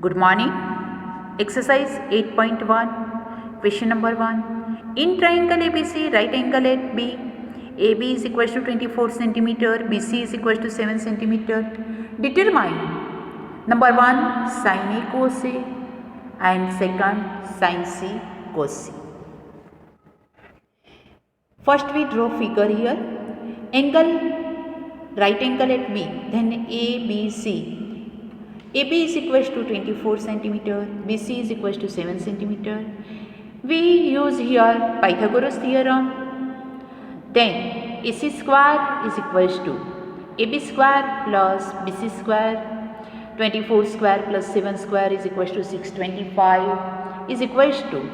Good morning. Exercise 8.1. Question number 1. In triangle ABC, right angle at B, AB is equal to 24 centimeter, BC is equal to 7 centimeter. Determine number 1 sin A cos A and second sin C cos C. First we draw figure here. Angle right angle at B, then ABC. AB is equal to 24 centimeter, BC is equal to 7 centimeter. We use here Pythagoras theorem. Then AC square is equal to AB square plus BC square. 24 square plus 7 square is equal to 625 is equal to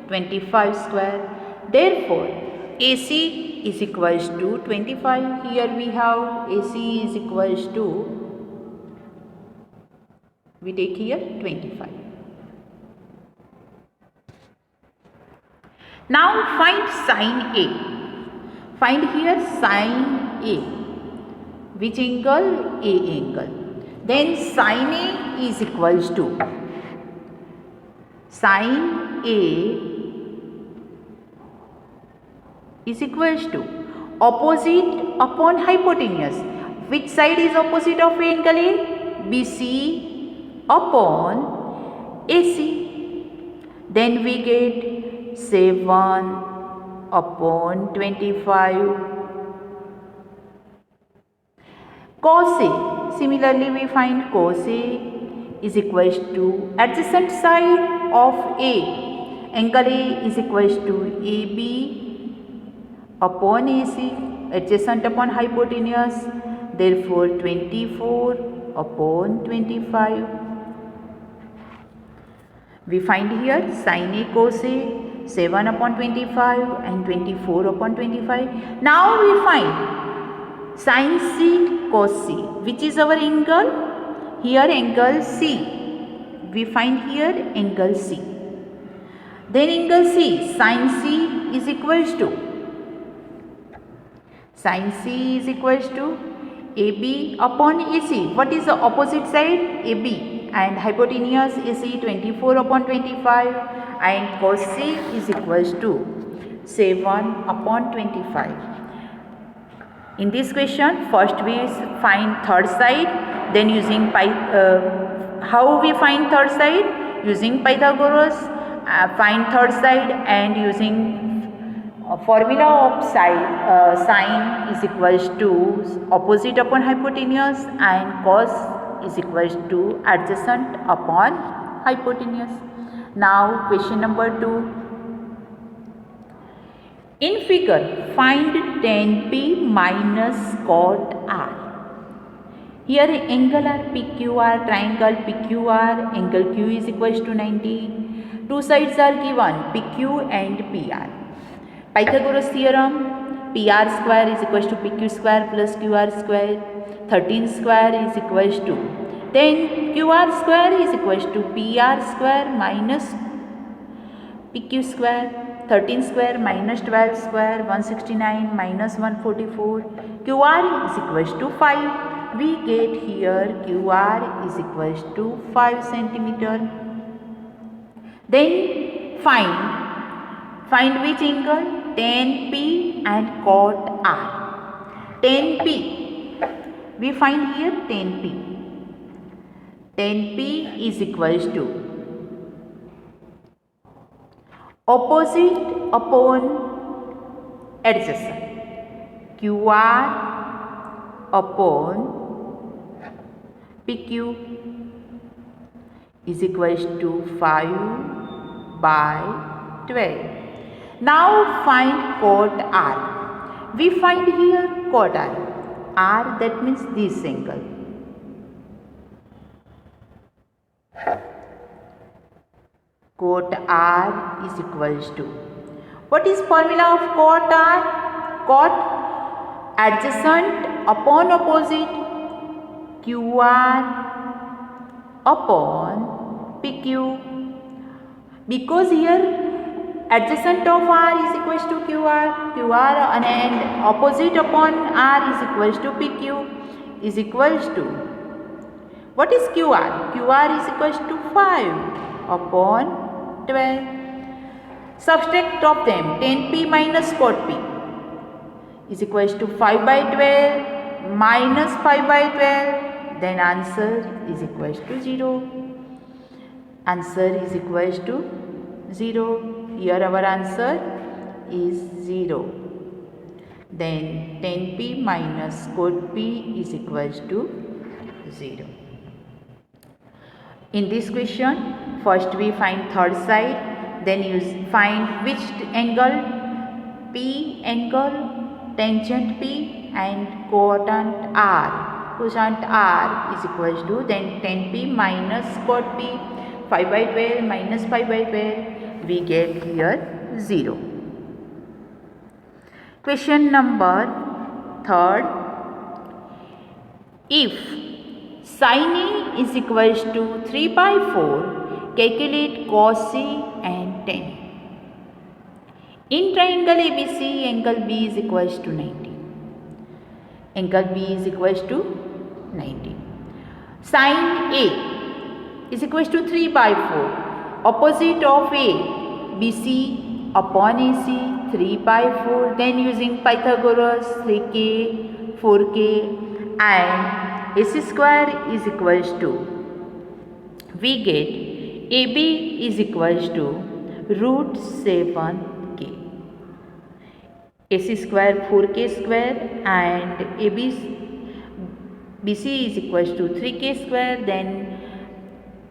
25 square. Therefore, AC is equal to 25. Here we have AC is equal to, we take here 25. Now find sin A. Find here sin A. Which angle? A angle. Then sin A is equal to sin A is equal to opposite upon hypotenuse. Which side is opposite of angle A? BC upon AC. Then we get 7 upon 25 cos A. Similarly, we find cos A is equal to adjacent side of A. Angle A is equal to AB upon AC, adjacent upon hypotenuse. Therefore, 24 upon 25. We find here sin A cos A, 7 upon 25 and 24 upon 25. Now we find sin C cos C. Which is our angle? Here angle C. We find here angle C. Then angle C, sin C is equal to, sin C is equal to AB upon AC. What is the opposite side? AB. And hypotenuse AC 24 upon 25 and cos C is equal to 7 upon 25. In this question, first we find third side, then using how we find third side? Using Pythagoras, find third side and using formula of sine is equal to opposite upon hypotenuse and cos is equal to adjacent upon hypotenuse. Now question number 2. In figure, find tan P minus cot R. Here angle are PQR, triangle PQR, angle Q is equal to 90. Two sides are given, PQ and PR. Pythagoras theorem, PR square is equal to PQ square plus QR square. 13 square is equal to, then QR square is equal to PR square minus PQ square. 13 square minus 12 square, 169 minus 144. QR is equal to 5. We get here QR is equal to 5 centimeter. Then find which angle? Tan P and cot R. Tan P. We find here tan P. Tan P is equal to opposite upon adjacent. QR upon PQ is equal to 5 by 12. Now find cot R. We find here cot R. R, that means this angle. Cot R is equal to, what is formula of cot R? Cot adjacent upon opposite, QR upon PQ. Because here adjacent of R is equal to QR and opposite upon R is equal to PQ is equal to, What is QR? QR is equals to 5 upon 12. Subtract of them. 10p minus cot p is equals to 5 by 12 minus 5 by 12. Then answer is equals to 0. Answer is equals to 0. Here our answer is 0. Then 10p minus cot p is equals to 0. In this question, first we find third side, then you find which angle, P angle, tangent P and quotient R. Quotient R is equals to then 10p minus cot P, 5 by 12 minus 5 by 12, we get here 0. Question number third. If sin A is equals to 3 by 4, calculate cos A and tan A. In triangle ABC, angle B is equals to 90. Angle B is equals to 90. Sin A is equals to 3 by 4. Opposite of A, BC upon AC, 3 by 4. Then using Pythagoras, 3k, 4k and AC square is equals to, we get AB is equals to root 7k. AC square 4k square and BC is equals to 3k square, then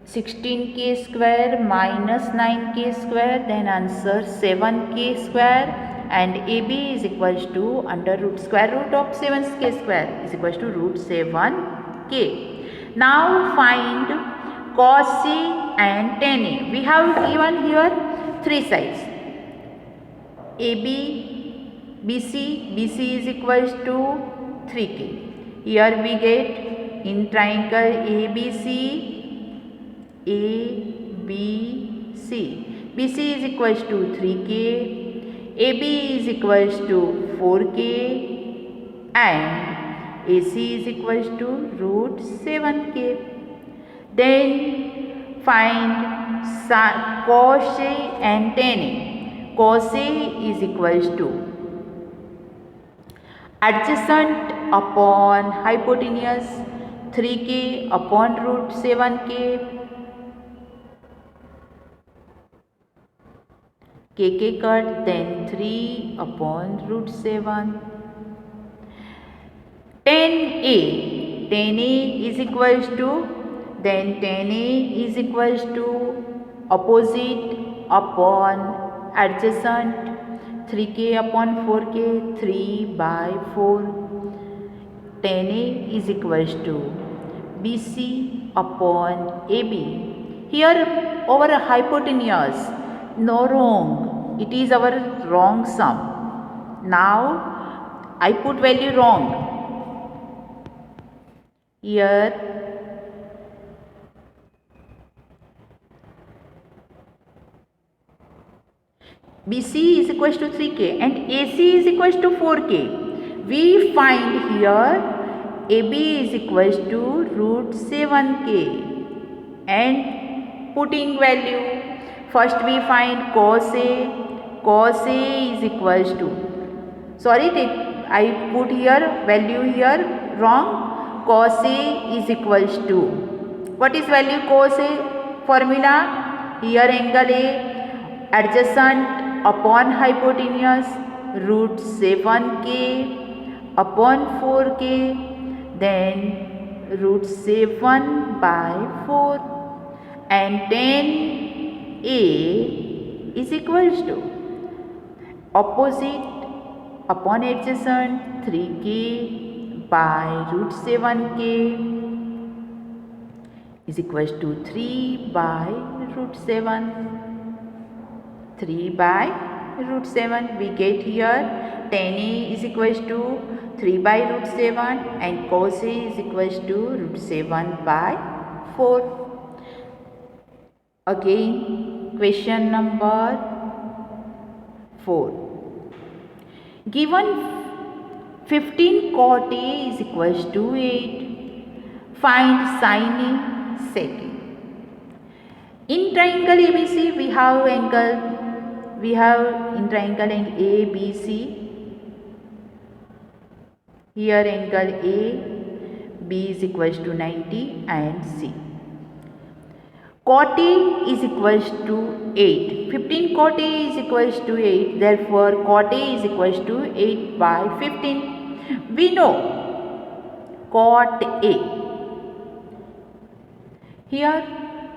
16k square minus 9k square, then answer 7k square, and AB is equals to under root square root of 7k square is equals to root 7k. Now find cos A and tan A. We have given here three sides. AB, BC is equals to 3k. Here we get in triangle ABC, BC is equals to 3k, AB is equals to 4k and AC is equals to root 7k. Then find cos A and tan A. Cos A is equals to adjacent upon hypotenuse, 3k upon root 7k, kk cut, then 3 upon root 7. Tan A is equals to, then tan A is equals to opposite upon adjacent, 3k upon 4k, 3 by 4. Tan A is equals to BC upon AB. Here over hypotenuse, no wrong, it is our wrong sum. Now I put value wrong. Here BC is equals to 3k and AC is equals to 4k. We find here AB is equals to root 7k and putting value. First we find cos A. Cos A is equals to, sorry, I put here value here wrong. Cos A is equals to, what is value cos A? Formula, here angle A, adjacent upon hypotenuse, root 7k upon 4k, then root 7 by 4, and tan A is equals to opposite upon adjacent, 3k by root 7k is equals to 3 by root 7. 3 by root 7, we get here tan A is equals to 3 by root 7 and cos A is equals to root 7 by 4. Again, question number 4. Given 15 cot A is equals to 8. Find sin A, sec A. In triangle ABC, we have in triangle ABC. Here angle A, B is equals to 90 and C. Cot A is equals to 8. 15 cot A is equals to 8. Therefore, cot A is equals to 8 by 15. We know cot A. Here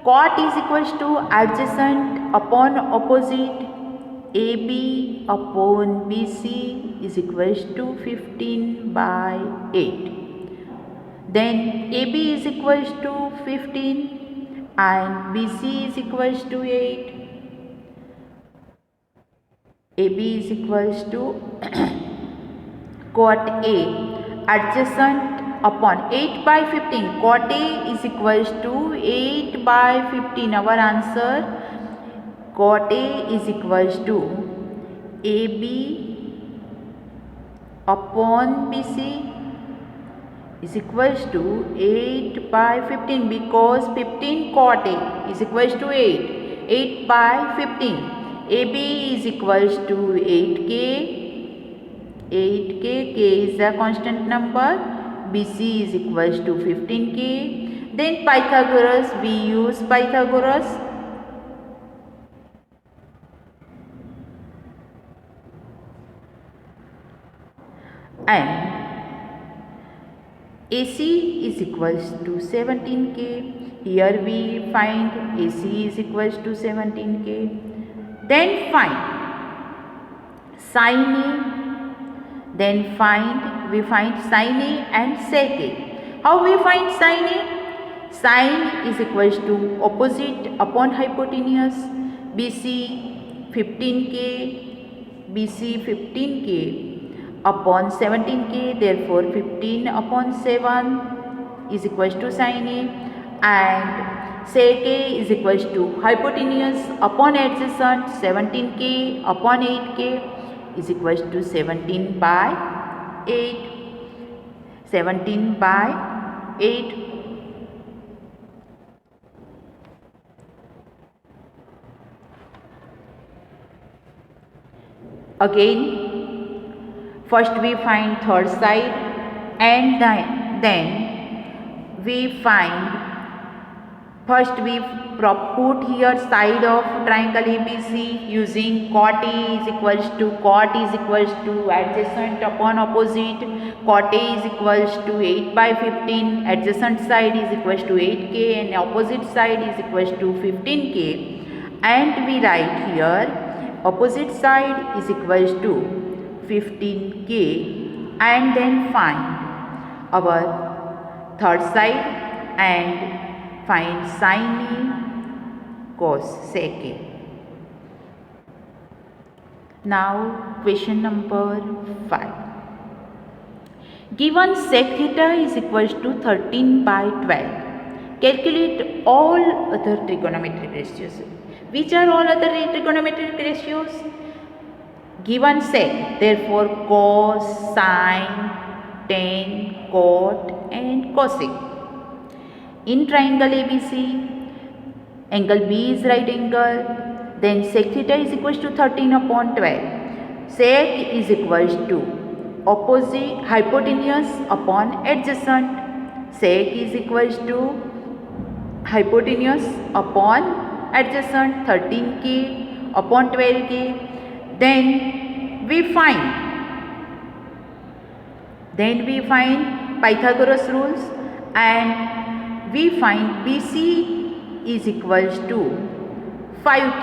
cot is equals to adjacent upon opposite. AB upon BC is equals to 15 by 8. Then AB is equals to 15 and BC is equals to 8. AB is equals to cot A adjacent upon 8 by 15. Cot A is equals to 8 by 15. Our answer, cot A is equals to AB upon BC is equals to 8 by 15, because 15 cot A is equals to 8. 8 by 15. AB is equals to 8k. 8k, k is a constant number. BC is equals to 15k. Then Pythagoras, we use Pythagoras. And AC is equals to 17k. Here we find AC is equals to 17k. Then find sin A. Then we find sin A and sec A. How we find sin A? Sin is equals to opposite upon hypotenuse. BC 15k. BC 15k upon 17k. Therefore 15 upon 7 is equals to sin A. And sec A is equals to hypotenuse upon adjacent. 17k upon 8k is equals to 17 by 8. 17 by 8. Again, first we find third side, and then we find, first we put here side of triangle ABC using cot A is equals to adjacent upon opposite. Cot A is equals to 8 by 15. Adjacent side is equals to 8k and opposite side is equals to 15k. And we write here opposite side is equals to 15k, and then find our third side and find sin A cos sec A. Now question number 5. Given sec theta is equals to 13 by 12. Calculate all other trigonometric ratios. Which are all other trigonometric ratios? Given sec, therefore cos, sin, tan, cot and cosec. In triangle ABC, angle B is right angle, then sec theta is equals to 13 upon 12. Sec is equals to opposite hypotenuse upon adjacent. Sec is equals to hypotenuse upon adjacent, 13k upon 12k. Then we find Pythagoras rules, and we find BC is equals to 5k.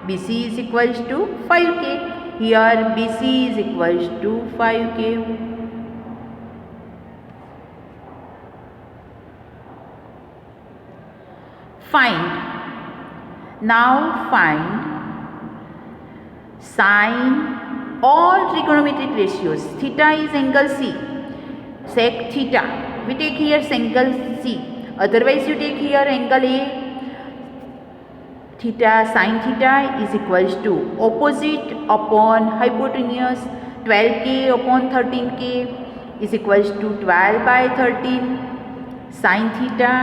BC is equals to 5k. Here BC is equals to 5k. Now find sin all trigonometric ratios. Theta is angle C. Sec theta, we take here angle C. Otherwise you take here angle A. Theta, sin theta is equals to opposite upon hypotenuse. 12k upon 13k is equals to 12 by 13. Sin theta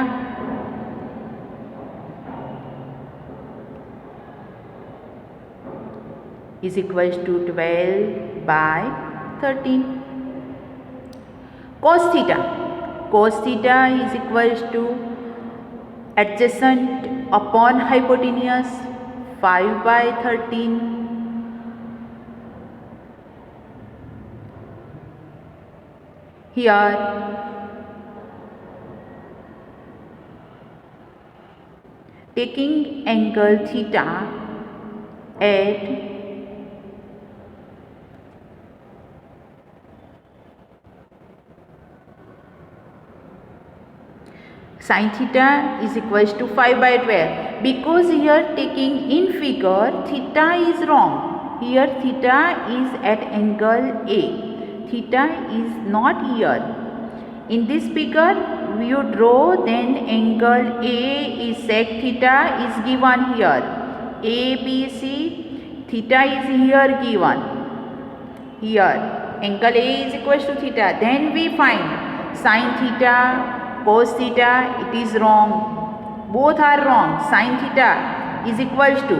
is equals to 12 by 13. Cos theta is equals to adjacent upon hypotenuse 5 by 13. Here taking angle theta at sin theta is equals to 5 by 12, because here taking in figure theta is wrong. Here theta is at angle A. Theta is not here. In this figure you draw, then angle A is sec theta is given here. ABC, theta is here given. Here angle A is equals to theta. Then we find sin theta, cos theta, it is wrong. Both are wrong. Sin theta is equals to,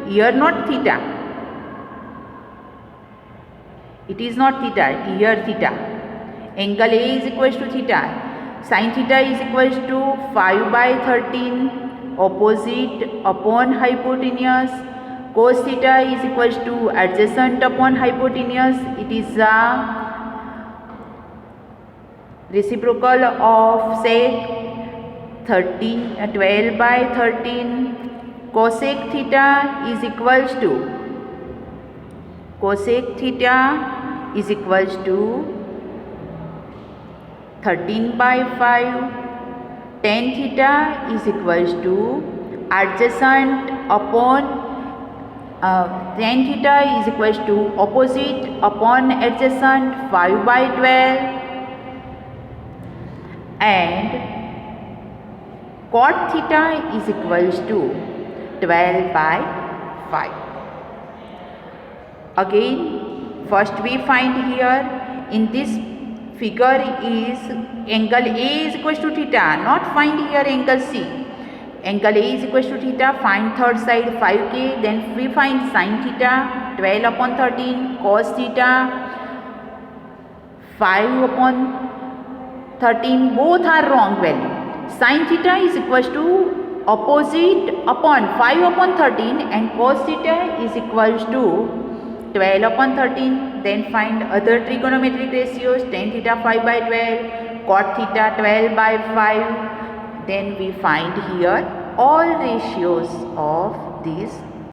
here not theta. It is not theta, here theta. Angle A is equals to theta. Sin theta is equals to 5 by 13 opposite upon hypotenuse. Cos theta is equals to adjacent upon hypotenuse. It is a reciprocal of sec 12 by 13. Cosec theta is equals to, cosec theta is equals to 13 by 5. Tan theta is equals to adjacent upon tan theta is equals to opposite upon adjacent 5 by 12. And cot theta is equals to 12 by 5. Again, first we find here in this figure is angle A is equals to theta, not find here angle C. Angle A is equals to theta, find third side 5k, then we find sin theta 12 upon 13, cos theta 5 upon 13, both are wrong value. Sin theta is equals to opposite upon 5 upon 13 and cos theta is equals to 12 upon 13. Then find other trigonometric ratios, tan theta 5 by 12, cot theta 12 by 5. Then we find here all ratios of these